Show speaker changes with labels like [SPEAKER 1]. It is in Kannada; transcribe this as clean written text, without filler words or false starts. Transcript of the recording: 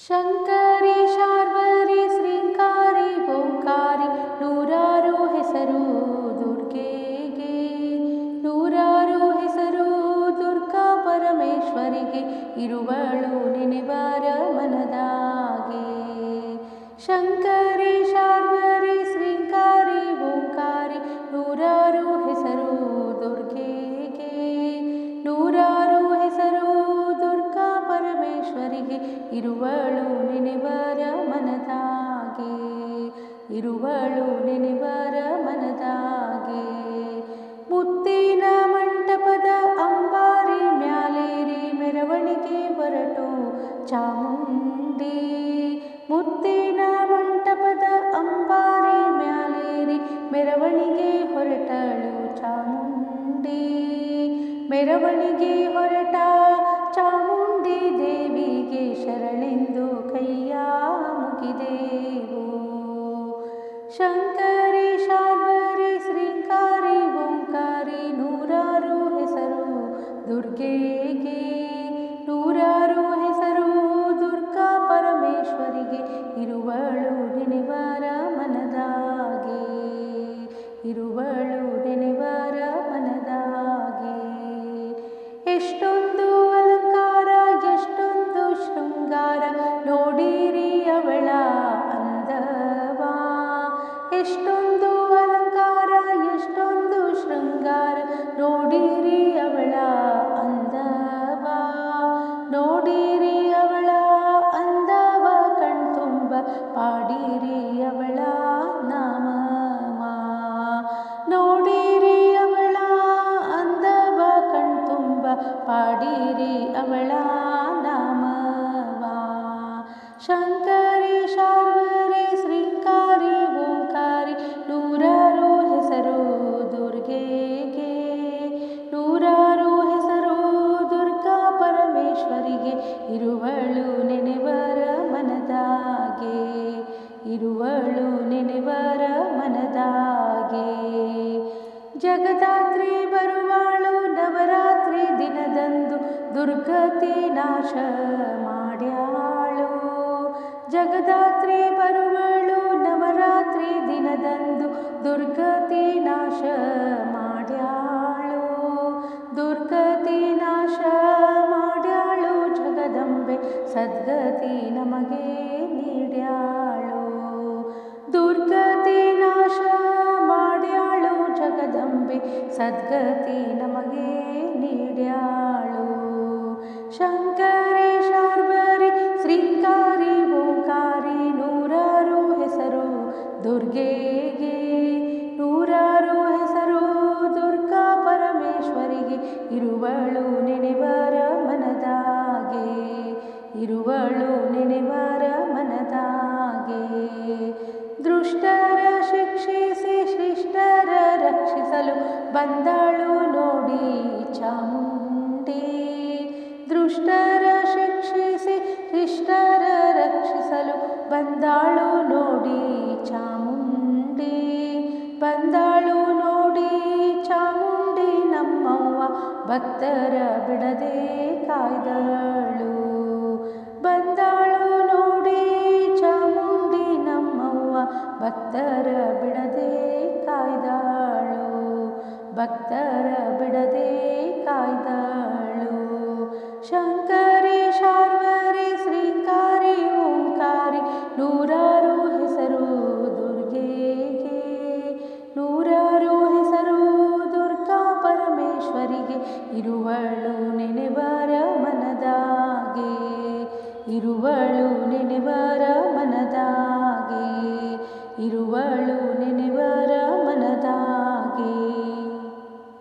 [SPEAKER 1] ಶಂಕರಿ ಶಾರ್ವರಿ ಶ್ರೀಂಕಾರಿ ಓಂಕಾರಿ ನೂರಾರು ಹೆಸರು ದುರ್ಗೆಗೆ, ನೂರಾರು ಹೆಸರು ದುರ್ಗಾ ಪರಮೇಶ್ವರಿಗೆ, ಇರುವಳು ನೆನೆಬಾರ ಮನದಾಗೆ. ಶಂಕರಿ ಶಾರ್ವರಿ ಶ್ರೀಂಕಾರಿ ಓಂಕಾರಿ ನೂರಾರು ಹೆಸರು ದುರ್ಗೆಗೆ, ನೂರಾರು ಹೆಸರು ದುರ್ಗಾ ಪರಮೇಶ್ವರಿಗೆ, ಇರುವಳು ನೆನೆಬಾರ ಮನದಾಗೆ, ಇರುವಳು ನೆನೆಬಾರ ಮನದಾಗೆ. ಮುತ್ತಿನ ಮಂಟಪದ ಅಂಬಾರಿ ಮ್ಯಾಲೇರಿ ಮೆರವಣಿಗೆ ಹೊರಟು ಚಾಮುಂಡಿ, ಮುತ್ತಿನ ಮಂಟಪದ ಅಂಬಾರಿ ಮ್ಯಾಲೇರಿ ಮೆರವಣಿಗೆ ಹೊರಟಳು ಚಾಮುಂಡಿ, ಮೆರವಣಿಗೆ ಹೊರಟ ಚಾಮುಂಡಿ ದೇವಿಗೆ ಶರಣೆಂದು ಕೈಯ ಮುಗಿದೆವು. ಶಂಕರಿ ಶಾರ್ವರಿ ಶ್ರೀಂಕಾರಿ ಓಂಕಾರಿ ನೂರಾರು ಹೆಸರು ದುರ್ಗೆಗೆ, ನೂರಾರು ಹೆಸರು ದುರ್ಗಾ ಪರಮೇಶ್ವರಿಗೆ, ಇರುವಳು ನೆನೆಬಾರ ಮನದಾಗೆ, ಇರುವಳು ನೆನೆಬಾರ ಮನದಾಗೆ. ಎಷ್ಟೊಂದು ಅಲಂಕಾರ ಎಷ್ಟೊಂದು ಶೃಂಗಾರ ನೋಡಿರಿ ಅವಳ ಅಂದವ, ಎಷ್ಟೊಂದು ಅಲಂಕಾರ ಎಷ್ಟೊಂದು ಶೃಂಗಾರ ನೋಡಿರಿ ಅವಳ ಅಂದವ, ನೋಡಿರಿ ಅವಳ ಅಂದವ ಕಣ್ತುಂಬ ಪಾಡಿರಿ ಅವಳ ನಾಮವ, ನೋಡಿರಿ ಅವಳ ಅಂದವ ಕಣ್ತುಂಬ ಪಾಡಿರಿ ಅವಳ ನಾಮವ. ಶಂಕರಿ ಶಾರ್ವರಿ ಶ್ರೀಂಕಾರಿ ಓಂಕಾರಿ ನೂರಾರು ಹೆಸರು ದುರ್ಗೆಗೆ, ನೂರಾರು ಹೆಸರು ದುರ್ಗಾ ಪರಮೇಶ್ವರಿಗೆ, ಇರುವಳು ನೆನೆಬಾರ ಮನದಾಗೆ, ಇರುವಳು ನೆನೆಬಾರ ಮನದಾಗೆ. ಜಗದಾತ್ರಿ ಬರುವಾಳು ನವರಾತ್ರಿ ದಿನದಂದು ದುರ್ಗತಿ ನಾಶ ಮಾಡ್ಯಾಳು, ಜಗದಾತ್ರಿ ಬರುವಳು ನವರಾತ್ರಿ ದಿನದಂದು ದುರ್ಗತಿ ನಾಶ ಮಾಡ್ಯಾಳು, ದುರ್ಗತಿ ನಾಶ ಮಾಡ್ಯಾಳು ಜಗದಂಬೆ ಸದ್ಗತಿ ನಮಗೆ ನೀಡ್ಯಾಳು, ದುರ್ಗತಿ ನಾಶ ಮಾಡ್ಯಾಳು ಜಗದಂಬೆ ಸದ್ಗತಿ ನಮಗೆ ನೀಡ್ಯಾಳು. ಶಂಕರಿ ಶಾರ್ವರಿ ಶ್ರೀಂಕಾರಿ ಓಂಕಾರಿ ನೂರಾರು ಹೆಸರು ದುರ್ಗೆಗೆ, ನೂರಾರು ಹೆಸರು ದುರ್ಗಾ ಪರಮೇಶ್ವರಿಗೆ, ಇರುವಳು ನೆನೆಬಾರ ಮನದಾಗೆ, ಇರುವಳು ನೆನೆಬಾರ ಮನದಾಗೆ. ದುಷ್ಟರ ಶಿಕ್ಷಿಸಿ ಶಿಷ್ಟರ ರಕ್ಷಿಸಲು ಬಂದಳು ನೋಡಿ ಚಾಮುಂಡಿ, ದುಷ್ಟರ ಶಿಕ್ಷಿಸಿ ಶಿಷ್ಟರ ರಕ್ಷಿಸಲು ಬಂದಾಳು ನೋಡಿ ಚಾಮುಂಡಿ, ಬಂದಾಳು ನೋಡಿ ಚಾಮುಂಡಿ ನಮ್ಮವ್ವ ಭಕ್ತರ ಬಿಡದೆ ಕಾಯ್ದಳು, ಬಂದಾಳು ನೋಡಿ ಚಾಮುಂಡಿ ನಮ್ಮವ್ವ ಭಕ್ತರ ಬಿಡದೆ ಕಾಯ್ದಾಳು, ಭಕ್ತರ ಬಿಡದೆ ಕಾಯ್ದಾಳು. ಶಂಕರಿ ಶಾರ್ವರಿ ಶ್ರೀಂಕಾರಿ ಓಂಕಾರಿ ನೂರಾರು ಹೆಸರು ದುರ್ಗೆಗೆ, ನೂರಾರು ಹೆಸರು ದುರ್ಗಾ ಪರಮೇಶ್ವರಿಗೆ, ಇರುವಳು ನೆನೆಬಾರ ಮನದಾಗೆ, ಇರುವಳು ನೆನೆಬಾರ ಮನದಾಗೆ.